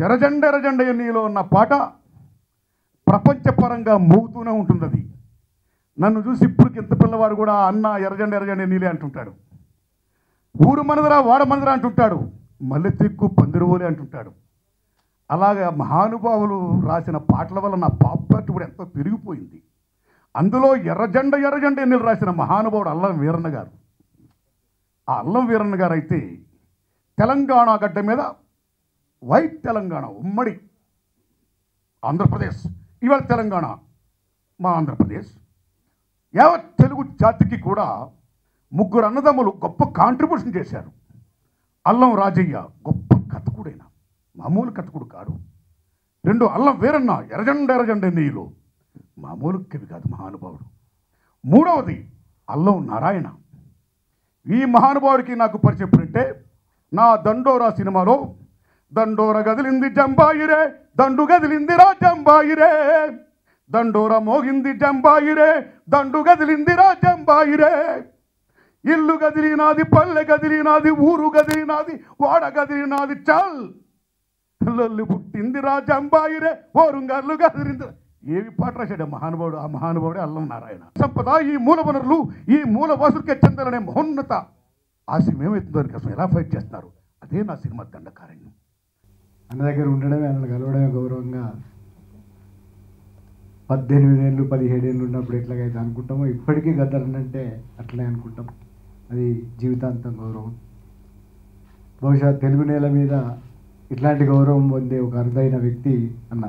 ఎర్రజెండ ఎర్రజెండ నీలో ఉన్న పాట ప్రపంచపరంగా మోగుతూనే ఉంటుంది. అది నన్ను చూసి ఇప్పటికి ఎంత పిల్లవాడు కూడా అన్న ఎర్రజెండ ఎర్రజెండ నీలే అంటుంటాడు. ఊరు మనదరా వాడ మనదరా అంటుంటాడు. మల్లెతిక్కు పందిరువోలే అంటుంటాడు. అలాగే మహానుభావులు రాసిన పాటల వల్ల నా పాపులారిటీ కూడా ఎంతో పెరిగిపోయింది. అందులో ఎర్రజెండ ఎర్రజెండ ఎన్నిలు రాసిన మహానుభావుడు అల్లం వీరన్న గారు. ఆ అల్లం వీరన్న గారు అయితే తెలంగాణ గడ్డ మీద వైట్ తెలంగాణ ఉమ్మడి ఆంధ్రప్రదేశ్, ఇవాళ తెలంగాణ మా ఆంధ్రప్రదేశ్, యావత్ తెలుగు జాతికి కూడా ముగ్గురు అన్నదమ్ములు గొప్ప కాంట్రిబ్యూషన్ చేశారు. అల్లం రాజయ్య గొప్ప కథకుడైన మామూలు కథకుడు కాడు. రెండు అల్లం వీరన్న ఎర్రజెండ ఎర్రజెండ నీళ్ళు మామూలు కవి కాదు, మహానుభావుడు. మూడవది అల్లం నారాయణ. ఈ మహానుభావుడికి నాకు పరిచయం ఎప్పుడంటే నా దండోరా సినిమాలో దండోర గదిలింది జంబాయిరే, దండు గదిలింది రా జంబాయిరే, దండోర మోగింది జంబాయిరే, దండు గదిలింది రా జంబాయిరే, ఇల్లు గదిలినాది పల్లె గదిలినాది ఊరు గదిలినాది వాడ గదిలినాది చల్ లొల్లి పుట్టింది రా జంబాయిరే, ఓరుంగర్లు గదిలింది. ఏవి పాట రాశాడు మహానుభావుడు. ఆ మహానుభావుడే అల్లం నారాయణ. సంపద ఈ మూల వనరులు ఈ మూల వాసుడికే చెందాలనే మహోన్నత ఆశయం ఏమవుతుందో దానికోసం ఎలా ఫైట్ చేస్తున్నారు. అదే నా సినిమా దండకారణ్యం. అన్న దగ్గర ఉండడమే, అన్న కలవడమే గౌరవంగా 18 ఏళ్ళు 17 ఏళ్ళు ఉన్నప్పుడు ఎట్లాగైతే అనుకుంటామో ఇప్పటికీ గద్దరన్నంటే అట్లనే అనుకుంటాం. అది జీవితాంతం గౌరవం. బహుశా తెలుగు నేల మీద ఇట్లాంటి గౌరవం పొందే ఒక అరుదైన వ్యక్తి అన్న.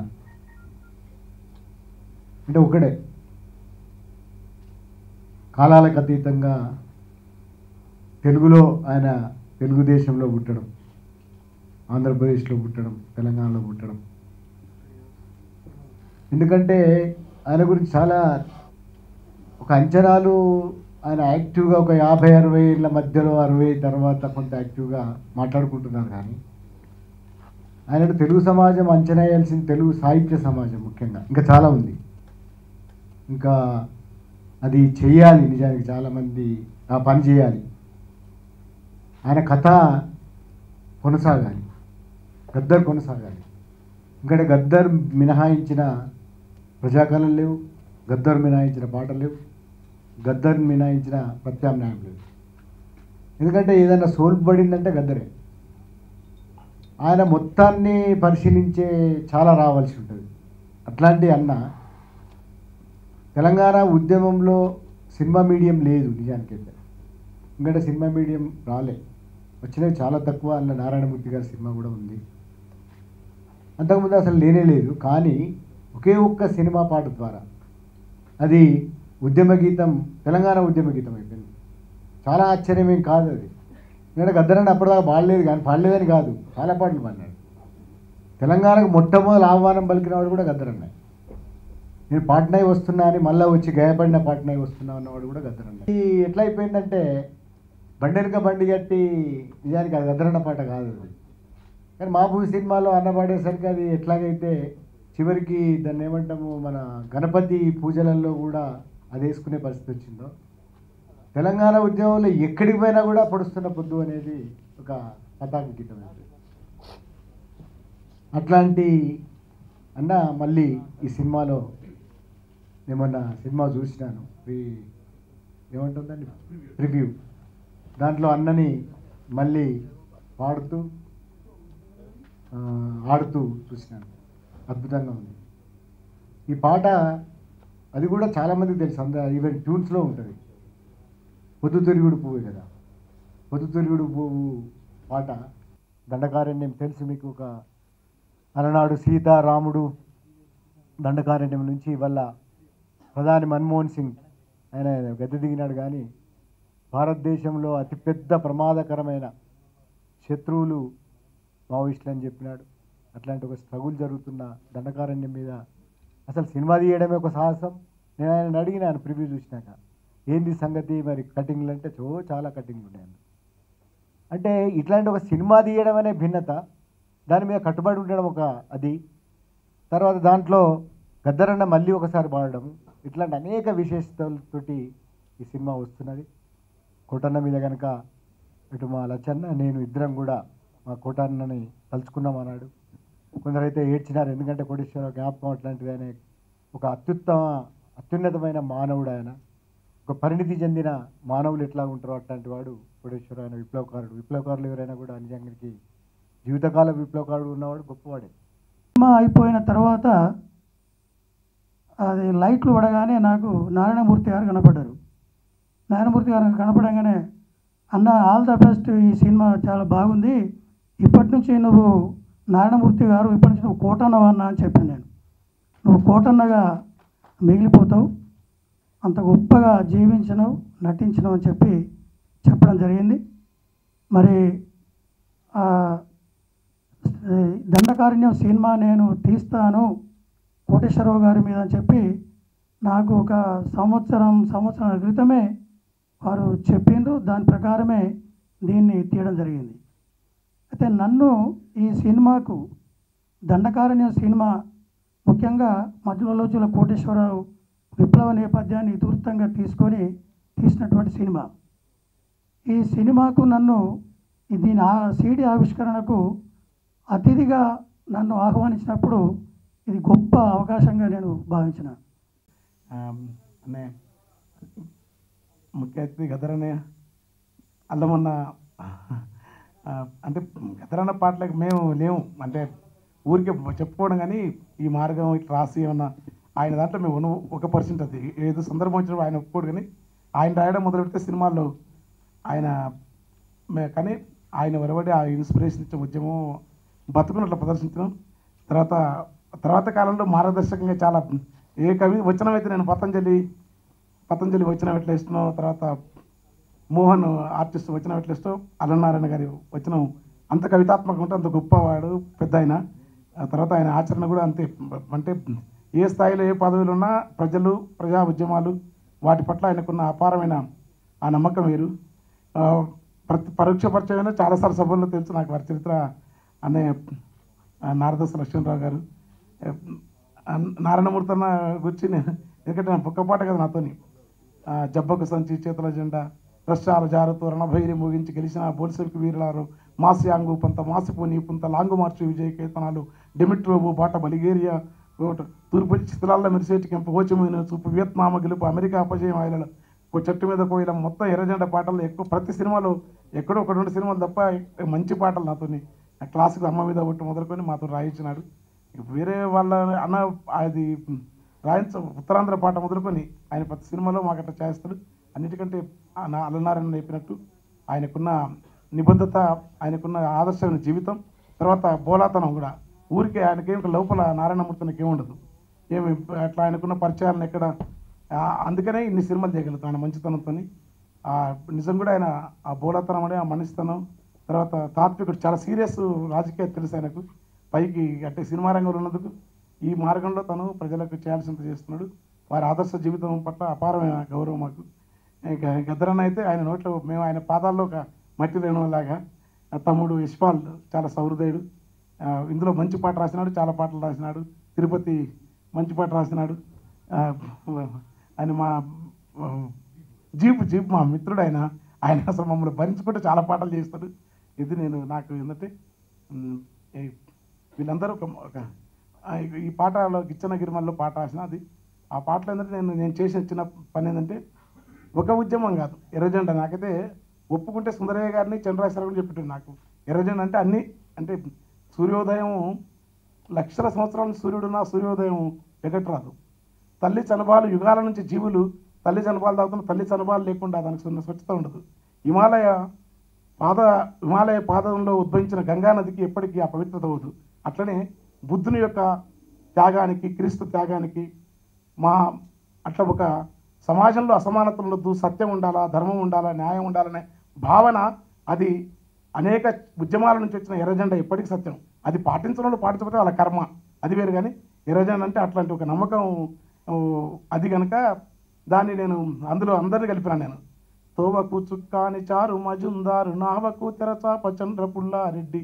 అంటే ఒకడే కాలాలకు అతీతంగా తెలుగులో ఆయన తెలుగుదేశంలో పుట్టడం, ఆంధ్రప్రదేశ్లో పుట్టడం, తెలంగాణలో పుట్టడం. ఎందుకంటే ఆయన గురించి చాలా ఒక అంచనాలు, ఆయన యాక్టివ్గా ఒక 50-60 ఏళ్ళ మధ్యలో 60 తర్వాత కొంత యాక్టివ్గా మాట్లాడుకుంటున్నారు. కానీ ఆయన తెలుగు సమాజం అంచనా వేయాల్సింది తెలుగు సాహిత్య సమాజం ముఖ్యంగా ఇంకా చాలా ఉంది. ఇంకా అది చెయ్యాలి, నిజానికి చాలామంది ఆ పని చేయాలి. ఆయన కథ కొనసాగాలి, గద్దర్ కొనసాగాలి. ఎందుకంటే గద్దర్ మినహాయించిన ప్రజాకళలు లేవు, గద్దర్ మినహాయించిన పాటలు లేవు, గద్దర్ మినహాయించిన ప్రత్యామ్నాయం లేదు. ఎందుకంటే ఏదైనా సోల్పడిందంటే గద్దరే. ఆయన మొత్తాన్ని పరిశీలించే చాలా రావాల్సి ఉంటుంది. అట్లాంటి అన్న తెలంగాణ ఉద్యమంలో సినిమా మీడియం లేదు నిజానికైతే. ఎందుకంటే సినిమా మీడియం రాలే, వచ్చినవి చాలా తక్కువ. అందులో నారాయణమూర్తి గారి సినిమా కూడా ఉంది, అంతకుముందు అసలు లేనే లేదు. కానీ ఒకే ఒక్క సినిమా పాట ద్వారా అది ఉద్యమ గీతం, తెలంగాణ ఉద్యమ గీతం అయిపోయింది. చాలా ఆశ్చర్యమేం కాదు అది. ఎందుకంటే గద్దరని అప్పటిదాకా పాడలేదు, కానీ పాడలేదని కాదు, చాలా పాటలు పాడినాడు. తెలంగాణకు మొట్టమొదటి ఆహ్వానం పలికినవాడు కూడా గద్దరన్నాయి. నేను పాట్నాయి వస్తున్నా అని మళ్ళీ వచ్చి గాయపడిన పాట్నాయి వస్తున్నా అన్నవాడు కూడా గద్దరన్నాయి. ఇది ఎట్లా అయిపోయిందంటే బండెనక బండి కట్టి, నిజానికి అది గద్దరన్న పాట కాదు అది. కానీ మా భూ సినిమాలో అన్న పాడేసరికి అది ఎట్లాగైతే చివరికి దాన్ని ఏమంటాము మన గణపతి పూజలలో కూడా అది వేసుకునే పరిస్థితి వచ్చిందో, తెలంగాణ ఉద్యమంలో ఎక్కడికి పోయినా కూడా పొడుస్తున్న పొద్దు అనేది ఒక పతాక గీతం. అట్లాంటి అన్న మళ్ళీ ఈ సినిమాలో ఏమన్నా సినిమా చూసినాను, ఏమంటుందండి ప్రివ్యూ, దాంట్లో అన్నని మళ్ళీ పాడుతూ ఆడుతూ చూసినాను. అద్భుతంగా ఉంది ఈ పాట. అది కూడా చాలామందికి తెలుసు, ఈవెన్ ట్యూన్స్లో ఉంటుంది. పొద్దుతిరుగుడు పువ్వే కదా. పొద్దుతిరుగుడు పువ్వు పాట దండకారణ్యం తెలుసు మీకు. ఒక అలనాడు సీతారాముడు దండకారణ్యం నుంచి వల్ల ప్రధాని మన్మోహన్ సింగ్ ఆయన గద్దె దిగినాడు. కానీ భారతదేశంలో అతిపెద్ద ప్రమాదకరమైన శత్రువులు మావోయిస్టులు అని చెప్పినాడు. అట్లాంటి ఒక స్ట్రగుల్ జరుగుతున్న దండకారణ్యం మీద అసలు సినిమా తీయడమే ఒక సాహసం. నేను ఆయన అడిగినాను ప్రివ్యూ చూసినాక, ఏంది సంగతి మరి కటింగ్లు అంటే చాలా కటింగ్లు ఉన్నాయి. అంటే ఇట్లాంటి ఒక సినిమా తీయడం అనే భిన్నత, దాని మీద కట్టుబడి ఉండడం ఒక అది, తర్వాత దాంట్లో గద్దరన్న మళ్ళీ ఒకసారి పాడడం, ఇట్లాంటి అనేక విశేషతలతోటి ఈ సినిమా వస్తున్నది. కోటన్న మీద కనుక ఇటు మా లచ్చన్న నేను ఇద్దరం కూడా మా కోటన్నని తలుచుకున్నాం అన్నాడు. కొందరైతే ఏడ్చినారు, ఎందుకంటే కోటేశ్వరరావు జ్ఞాపకం అట్లాంటిది. ఆయన ఒక అత్యున్నతమైన మానవుడు. ఆయన ఒక పరిణితి చెందిన మానవులు ఎట్లా ఉంటారో అట్లాంటి వాడు కోటేశ్వరరావు. ఆయన విప్లవకారుడు. విప్లవకారులు ఎవరైనా కూడా నిజానికి జీవితకాల విప్లవకారుడు ఉన్నవాడు గొప్పవాడే. సినిమా అయిపోయిన తర్వాత అది లైట్లు పడగానే నాకు నారాయణమూర్తి గారు కనపడ్డారు. నారాయణమూర్తి గారు కనపడంగానే, అన్న ఆల్ ద బెస్ట్, ఈ సినిమా చాలా బాగుంది, ఇప్పటి నుంచి నువ్వు నారాయణమూర్తి గారు ఇప్పటి నుంచి నువ్వు కోటన్నవా అన్న అని చెప్పాను. నేను నువ్వు కోటన్నగా మిగిలిపోతావు, అంత గొప్పగా జీవించను నటించను అని చెప్పడం జరిగింది. మరి దండకారణ్యం సినిమా నేను తీస్తాను కోటేశ్వరరావు గారి మీద అని చెప్పి నాకు ఒక సంవత్సరం క్రితమే వారు చెప్పిండ్రు. దాని ప్రకారమే దీన్ని తీయడం జరిగింది. అయితే నన్ను ఈ సినిమాకు దండకారణ్యం సినిమా ముఖ్యంగా మధ్యలోచుల కోటేశ్వరరావు విప్లవ నేపథ్యాన్ని దూరంగా తీసుకొని తీసినటువంటి సినిమా. ఈ సినిమాకు నన్ను దీని సీడీ ఆవిష్కరణకు అతిథిగా నన్ను ఆహ్వానించినప్పుడు ఇది గొప్ప అవకాశంగా నేను భావించిన. అనే ముఖ్య అతిథి గదరనే అల్లమన్న అంటే గదరన్న పాటలకు మేము లేవు, అంటే ఊరికే చెప్పుకోవడం. కానీ ఈ మార్గం ఇట్లా రాసి ఏమన్నా ఆయన దాంట్లో మేము 1% అది ఏదో సందర్భం వచ్చినప్పుడు ఆయన ఒప్పుకోడు. కానీ ఆయన రాయడం మొదలు పెడితే సినిమాల్లో ఆయన కానీ ఆయన వెరబడి ఆ ఇన్స్పిరేషన్ ఇచ్చే ఉద్యమం బతుకున్నట్లు ప్రదర్శించడం. తర్వాత కాలంలో మార్గదర్శకంగా చాలా ఏ కవి వచనం అయితే నేను పతంజలి వచనం ఎట్లా ఇస్తున్నావు, తర్వాత మోహన్ ఆర్టిస్ట్ వచనం ఎట్లా ఇస్తావు, అలనారాయణ గారి వచనం అంత కవితాత్మకంగా ఉంటే అంత గొప్పవాడు పెద్ద ఆయన. తర్వాత ఆయన ఆచరణ కూడా అంతే. అంటే ఏ స్థాయిలో ఏ పదవులు ఉన్నా ప్రజలు ప్రజా ఉద్యమాలు వాటి పట్ల ఆయనకున్న అపారమైన ఆ నమ్మకం వేరు. పరోక్ష పరిచయమైన చాలాసార్లు సభల్లో తెలుసు నాకు వారి చరిత్ర. అనే నారదస్ లక్ష్మణరావు గారు నారాయణమూర్తి అన్న గురించి ఎందుకంటే నా పొక్కపాట కదా నాతోని జబ్బకు సంచి చేతుల జెండా రష్యాల జారుతో రణభైరి ముగించి గెలిచిన బోల్సెవిక్ వీరులారు మాసియాంగు పంత మాసిపోని పుంత లాంగు మార్చి విజయ కేతనాలు డెమిట్రోబు బాట బలిగేరియా తూర్పు చిత్రాల్లో మెరిసేటి కెంపు హోచిమిన్ చూపు వియత్నామ గెలుపు అమెరికా అపజయం ఆయనలు ఒక చెట్టు మీద కోయిల మొత్తం ఎర్రజెండ పాటలు ఎక్కువ. ప్రతి సినిమాలో ఎక్కడో 1-2 సినిమాలు తప్ప మంచి పాటలు నాతోని క్లాసిక్ అమ్మ మీద ఒట్టు మొదలుకొని మాతో రాయించినాడు. వేరే వాళ్ళ అన్న అది ఉత్తరాంధ్ర పాట మొదలుకొని ఆయన ప్రతి సినిమాలో మాకు అట్లా చేస్తాడు. అన్నిటికంటే అలనారాయణ చెప్పినట్టు ఆయనకున్న నిబద్ధత, ఆయనకున్న ఆదర్శమైన జీవితం, తర్వాత బోలాతనం కూడా. ఊరికే ఆయనకేం లోపల నారాయణమూర్తికి ఏముండదు, ఏమి అట్లా ఆయనకున్న పరిచయాలను ఎక్కడ. అందుకనే ఇన్ని సినిమాలు చేయగలుగుతాం ఆయన మంచితనంతో. నిజం కూడా ఆయన ఆ బోలాతనం అనే ఆ మనిషితనం, తర్వాత తాత్వికుడు, చాలా సీరియస్ రాజకీయ తెలుసు ఆయనకు. పైకి అంటే సినిమా రంగంలో ఉన్నందుకు ఈ మార్గంలో తను ప్రజలకు చేయాల్సినంత చేస్తున్నాడు. వారి ఆదర్శ జీవితం పట్ల అపారమైన గౌరవం మాకు. గద్దరన్న అయితే ఆయన నోట్లో మేము ఆయన పాదాల్లో ఒక మట్టి రేణులాగా. తమ్ముడు యశ్పాల్ చాలా సహృదయుడు. ఇందులో మంచి పాట రాసినాడు, చాలా పాటలు రాసినాడు. తిరుపతి మంచి పాట రాసినాడు. ఆయన మా జీప్ మా మిత్రుడు. ఆయన అసలు మమ్మల్ని భరించుకుంటే చాలా పాటలు చేస్తాడు. ఇది నాకు ఏంటంటే వీళ్ళందరూ ఈ పాటలో గిచ్చన గిరిమల్లో పాట రాసిన అది. ఆ పాటలు ఏంటంటే నేను చేసిన చిన్న పని ఏంటంటే ఒక ఉద్యమం కాదు, ఎర్రజెండా. నాకైతే ఒప్పుకుంటే సుందరయ్య గారిని చంద్రశేఖర్ కూడా చెప్పాడు నాకు. ఎర్రజెండా అంటే అన్నీ, అంటే సూర్యోదయం లక్షల సంవత్సరాల సూర్యుడున్న సూర్యోదయం ఎగట్రాదు. తల్లి చలబాలు యుగాల నుంచి జీవులు తల్లి చనుబాలు తాగుతున్న తల్లి చనుబాలు లేకుండా దానికి స్వచ్ఛత ఉండదు. హిమాలయ పాదంలో ఉద్భవించిన గంగా నదికి ఎప్పటికీ ఆ పవిత్రత అవ్వదు. అట్లనే బుద్ధుని యొక్క త్యాగానికి, క్రీస్తు త్యాగానికి అట్లా ఒక సమాజంలో అసమానత ఉండొద్దు, సత్యం ఉండాలా, ధర్మం ఉండాలా, న్యాయం ఉండాలనే భావన, అది అనేక ఉద్యమాల నుంచి వచ్చిన ఎర్రజెండా ఎప్పటికీ సత్యం. అది పాటించడంలో పాటించకపోతే వాళ్ళ కర్మ, అది వేరు. కానీ ఎర్రజెండా అంటే అట్లాంటి ఒక నమ్మకం, అది కనుక దాన్ని నేను అందులో అందరినీ కలిపినాను నేను. తోవకు చుక్కాని చారు మజుందారు నావకు తెరచాప చంద్రపుల్లారెడ్డి,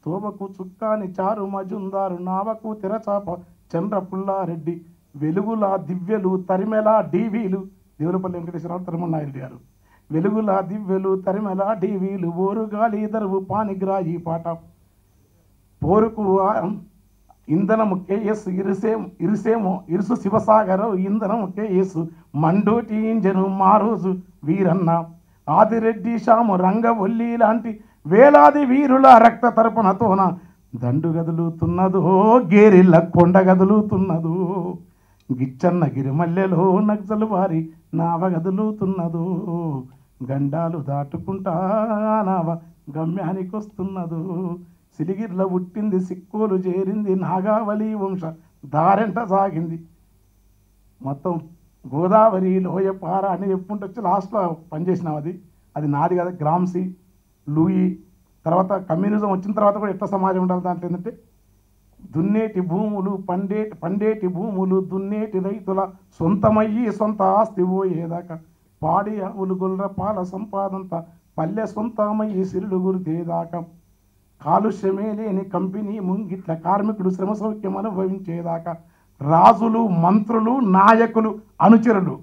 తోవకు చుక్కాని చారు మజుందారు నావకు తెరచాప చంద్రపుల్లారెడ్డి, వెలుగులా దివ్యలు తరిమెలా డీవీలు, దేవులపల్లి వెంకటేశ్వరరావు తిరుమలనాయుడు గారు. వెలుగులా దివ్యలు తరిమెలా డీవీలు, ఓరుగాలి దరువు పానిగ్రాయి పాట, పోరుకు ఇంధనము కేఎస్ ఇరుసు శివసాగరు ఇంధనము కేఎస్, మండోటి ఇంజను మారోజు వీరన్న, ఆదిరెడ్డి శాము రంగవల్లి లాంటి వేలాది వీరుల రక్త తరపునతోన దండు గదులుతున్నదో, గేరిళ్ళ కొండ గదులుతున్నదో, గిచ్చన్న గిరిమల్లెలో నక్సలు వారి నావ గదులుతున్నదో, గండాలు దాటుకుంటా నావ గమ్యానికి వస్తున్నదో, సిలిగిర్ల పుట్టింది సిక్కోలు చేరింది నాగావళి వంశ దారెంట సాగింది. మొత్తం గోదావరి లోయ పార అని చెప్పుకుంటూ వచ్చి లాస్ట్లో పనిచేసినాం. అది నాది కదా. గ్రామ్సీ, లూయి, తర్వాత కమ్యూనిజం వచ్చిన తర్వాత కూడా ఎట్లా సమాజం ఉండాలి దాంట్లో ఏంటంటే, దున్నేటి భూములు పండేటి భూములు దున్నేటి రైతుల సొంతమయ్యి సొంత ఆస్తి పోయేదాకా, పాడి ఆవులు గొల్ర పాల సంపాదంతా పల్లె సొంతమయ్యి సిరులు గురితేదాకా, కాలుష్యమే లేని కంపెనీ ముంగిట్ల కార్మికుడు శ్రమ సౌఖ్యం అనుభవించేదాకా, రాజులు మంత్రులు నాయకులు అనుచరులు,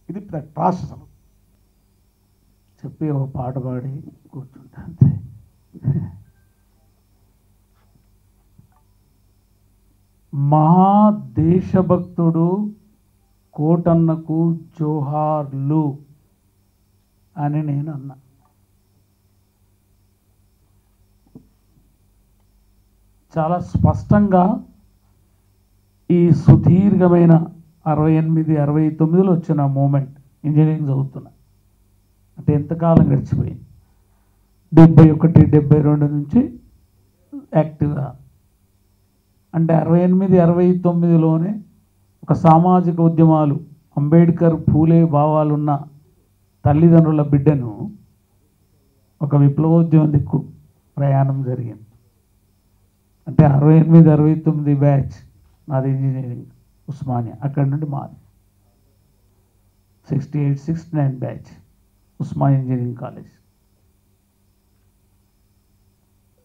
ఇది రాష్ట్రం చెప్పి ఒక పాట పాడి కూర్చుంటా అంతే. మహాదేశభక్తుడు కోటన్నకు జోహార్లు అని నేను అన్నా. చాలా స్పష్టంగా ఈ సుదీర్ఘమైన 68, 69లో వచ్చిన మూమెంట్, ఇంజనీరింగ్ చదువుతున్నా అంటే ఎంతకాలం గడిచిపోయింది. 71, 72 నుంచి యాక్టివ్గా అంటే 68, 69లోనే ఒక సామాజిక ఉద్యమాలు, అంబేద్కర్, పూలే భావాలున్న తల్లిదండ్రుల బిడ్డను ఒక విప్లవోద్యమం దిక్కు ప్రయాణం జరిగింది. అంటే 68, 69 బ్యాచ్ నాది ఇంజనీరింగ్ ఉస్మానియా, అక్కడి నుండి మాది 68, 69 బ్యాచ్ ఉస్మానియా ఇంజనీరింగ్ కాలేజ్.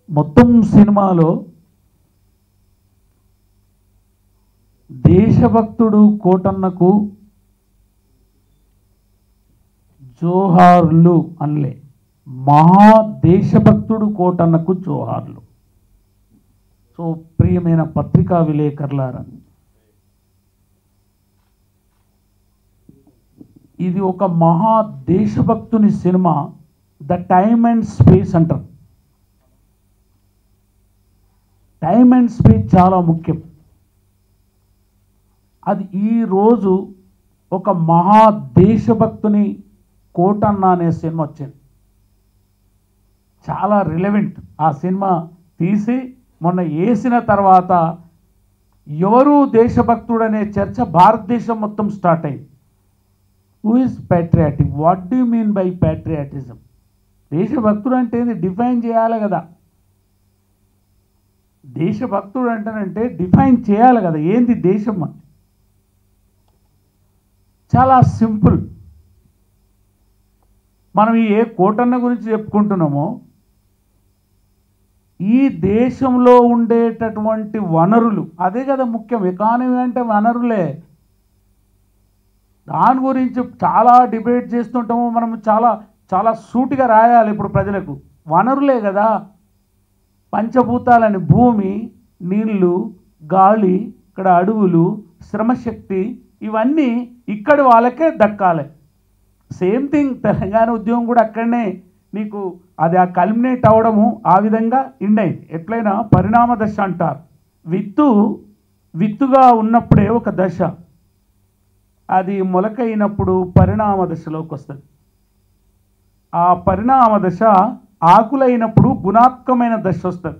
మొత్తం సినిమాలో దేశభక్తుడు కోటన్నకు జోహార్లు అనలే, మహాదేశభక్తుడు కోటన్నకు జోహార్లు. సో ప్రియమైన పత్రికా విలేకరులారా, ఇది ఒక మహాదేశభక్తుని సినిమా. ద టైమ్ అండ్ స్పేస్ అంటారు. టైమ్ అండ్ స్పేస్ చాలా ముఖ్యం. అది ఈరోజు ఒక మహాదేశభక్తుని కోటన్న అనే సినిమా వచ్చింది. చాలా రిలవెంట్. ఆ సినిమా తీసి మొన్న వేసిన తర్వాత ఎవరు దేశభక్తుడు అనే చర్చ భారతదేశం మొత్తం స్టార్ట్ అయింది. Who is patriotic? What do you mean by patriotism? దేశభక్తుడు అంటే డిఫైన్ చేయాలి కదా. దేశభక్తుడు అంటేనంటే డిఫైన్ చేయాలి కదా, ఏంది దేశం అని. చాలా సింపుల్. మనం ఏ కోటన్న గురించి చెప్పుకుంటున్నామో, ఈ దేశంలో ఉండేటటువంటి వనరులు, అదే కదా ముఖ్యం. ఎకానమీ అంటే వనరులే. దాని గురించి చాలా డిబేట్ చేస్తుంటాము మనం. చాలా చాలా సూటిగా రాయాలి ఇప్పుడు ప్రజలకు. వనరులే కదా, పంచభూతాలని భూమి, నీళ్లు, గాలి, ఇక్కడ అడవులు, శ్రమశక్తి, ఇవన్నీ ఇక్కడి వాళ్ళకే దక్కాలి. సేమ్ థింగ్ తెలంగాణ ఉద్యమం కూడా అక్కడనే నీకు అది ఆ కల్మినేట్ అవ్వడము ఆ విధంగా ఇండైంది. ఎట్లయినా పరిణామ దశ అంటారు. విత్తుగా ఉన్నప్పుడే ఒక దశ, అది మొలకైనప్పుడు పరిణామ దశలోకి వస్తుంది. ఆ పరిణామ దశ ఆకులైనప్పుడు గుణాత్మకమైన దశ వస్తుంది.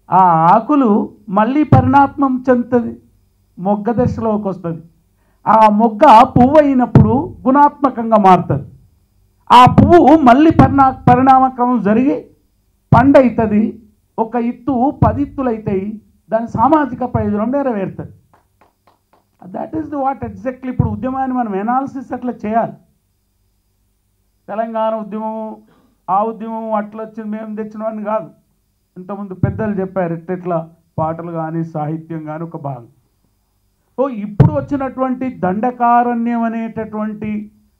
ఆ ఆకులు మళ్ళీ పరిణాత్మం చెందుతుంది, మొగ్గ దశలోకి వస్తుంది. ఆ మొగ్గ పువ్వు అయినప్పుడు గుణాత్మకంగా మారుతుంది. ఆ పువ్వు మళ్ళీ పరిణామక్రమం జరిగి పండు అవుతుంది. ఒక ఇత్తు 10 ఇత్తులు అవుతాయి. దాని సామాజిక ప్రయోజనం నెరవేరుతుంది. That is the what exactly. ఇప్పుడు ఉద్యమాన్ని మనం ఎనాలిసిస్ అట్లా చేయాలి. తెలంగాణ ఉద్యమం, ఆ ఉద్యమం అట్లా వచ్చింది మేము తెచ్చినవని కాదు. ఇంతకుముందు పెద్దలు చెప్పారు ఎట్లా పాటలు కానీ సాహిత్యం కానీ ఒక భాగం. ఇప్పుడు వచ్చినటువంటి దండకారణ్యం అనేటటువంటి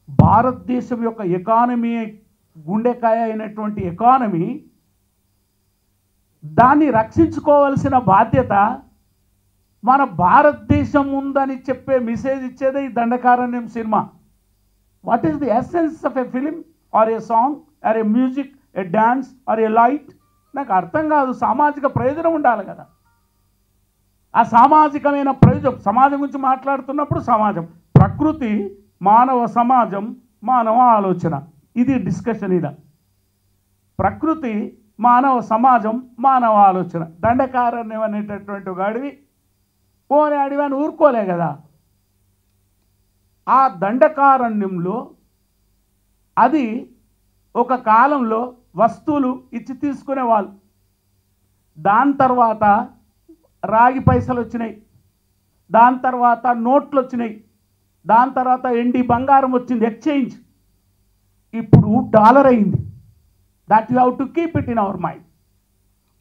భారతదేశం యొక్క ఎకానమీ, గుండెకాయ అయినటువంటి ఎకానమీ, దాన్ని రక్షించుకోవాల్సిన బాధ్యత మన భారతదేశం ఉందని చెప్పే మెసేజ్ ఇచ్చేదే ఈ దండకారణ్యం సినిమా. What is the essence of a film or a song or a music, a dance or a light? నాకు అర్థం కాదు. సామాజిక ప్రయోజనం ఉండాలి కదా. ఆ సామాజికమైన ప్రయోజనం, సమాజం గురించి మాట్లాడుతున్నప్పుడు సమాజం, ప్రకృతి, మానవ సమాజం, మానవ ఆలోచన, ఇది డిస్కషన్. ఇదా ప్రకృతి, మానవ సమాజం, మానవ ఆలోచన. దండకారణ్యం అనేటటువంటి ఒక అడవి, పోనీ అడవి అని ఊరుకోలే కదా. ఆ దండకారణ్యంలో అది ఒక కాలంలో వస్తువులు ఇచ్చి తీసుకునేవాళ్ళు. దాని తర్వాత రాగి పైసలు వచ్చినాయి, దాని తర్వాత నోట్లు వచ్చినాయి, దాని తర్వాత ఎండి బంగారం వచ్చింది, ఎక్స్చేంజ్. ఇప్పుడు డాలర్ అయింది. That you have to keep it in our mind.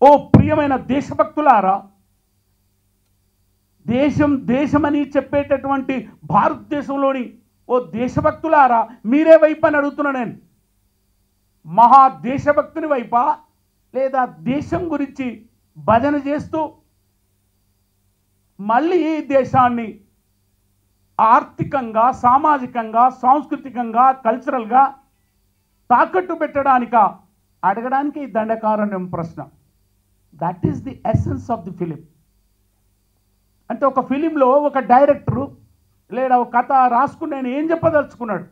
ఓ ప్రియమైన దేశభక్తులారా, దేశం దేశమని చెప్పేటటువంటి భారతదేశంలోని ఓ దేశభక్తులారా, మీరే వైపు అని అడుగుతున్నా నేను. మహా దేశభక్తుని వైపా, లేదా దేశం గురించి భజన చేస్తూ మళ్ళీ ఈ దేశాన్ని ఆర్థికంగా, సామాజికంగా, సాంస్కృతికంగా, కల్చరల్గా తాకట్టు పెట్టడానిక అడగడానికి ఈ దండకారణ్యం ప్రశ్న. That is the essence of the film. అంటే ఒక ఫిలింలో ఒక డైరెక్టరు లేదా ఒక కథ రాసుకుని నేను ఏం చెప్పదలుచుకున్నాడు,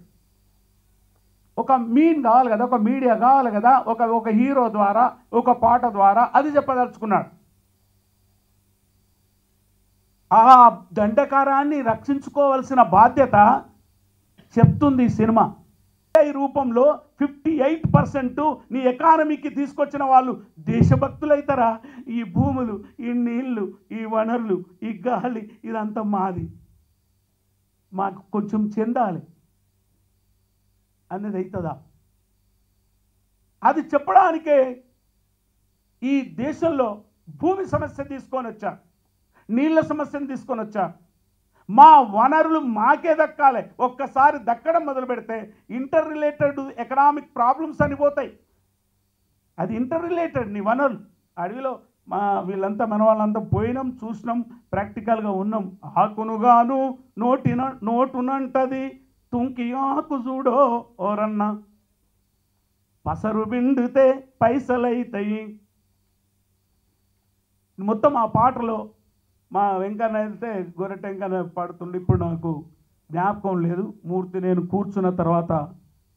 ఒక మీన్ కావాలి కదా, ఒక మీడియా కావాలి కదా, ఒక హీరో ద్వారా, ఒక పాట ద్వారా అది చెప్పదలుచుకున్నాడు. ఆ దండకారాన్ని రక్షించుకోవాల్సిన బాధ్యత చెప్తుంది ఈ సినిమా. ఈ రూపంలో 58% నీ ఎకానమీకి తీసుకొచ్చిన వాళ్ళు దేశభక్తులైతారా? ఈ భూములు, ఈ నీళ్లు, ఈ వనరులు, ఈ గాలి, ఇదంతా మాది, మాకు కొంచెం చెందాలి అనేది అవుతుందా? అది చెప్పడానికే ఈ దేశంలో భూమి సమస్య తీసుకొని వచ్చా, నీళ్ళ సమస్యను తీసుకొని వచ్చా. మా వనరులు మాకే దక్కాలి. ఒక్కసారి దక్కడం మొదలు పెడితే ఇంటర్ రిలేటెడ్ ఎకనామిక్ ప్రాబ్లమ్స్ అని పోతాయి. అది ఇంటర్ రిలేటెడ్. నీ వనరులు అడవిలో వీళ్ళంతా మన వాళ్ళంతా పోయినాం, చూసినాం, ప్రాక్టికల్గా ఉన్నాం. ఆకునుగాను నోటునంటది తుంకి ఆకు చూడో ఓరన్న, పసరు బిండితే పైసలైతాయి. మొత్తం ఆ పాటలో మా వెంకన్న అయితే గొర్రెటెంకన్న పాడుతుండే. ఇప్పుడు నాకు జ్ఞాపకం లేదు. మూర్తి నేను కూర్చున్న తర్వాత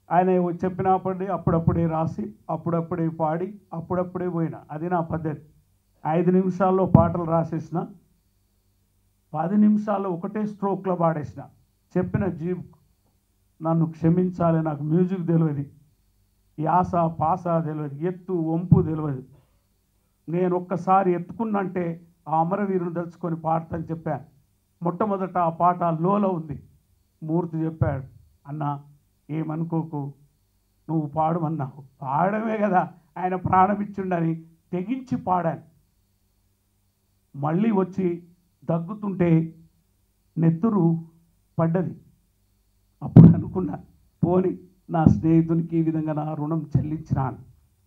ఆయన చెప్పినప్పటి అప్పుడప్పుడే రాసి, అప్పుడప్పుడే పాడి, అప్పుడప్పుడే పోయినా. అది నా పద్ధతి. 5 నిమిషాల్లో పాటలు రాసేసిన, 10 నిమిషాల్లో ఒకటే స్ట్రోక్లో పాడేసిన. చెప్పిన జీబ్ నన్ను క్షమించాలి, నాకు మ్యూజిక్ తెలియదు, యాస పాస తెలియదు, ఎత్తు వంపు తెలియదు. నేను ఒక్కసారి ఎత్తుకున్నంటే ఆ అమరవీరుని తలుచుకొని పాడతాను చెప్పాను. మొట్టమొదట ఆ పాట లోలో ఉంది. మూర్తి చెప్పాడు, అన్న ఏమనుకోకు, నువ్వు పాడమన్నావు, పాడమే కదా ఆయన ప్రాణం ఇచ్చిండని తెగించి పాడాను. మళ్ళీ వచ్చి దగ్గుతుంటే నెత్తురు పడ్డది. అప్పుడు అనుకున్నా, పోని నా స్నేహితునికి ఈ విధంగా నా రుణం చెల్లించినాను.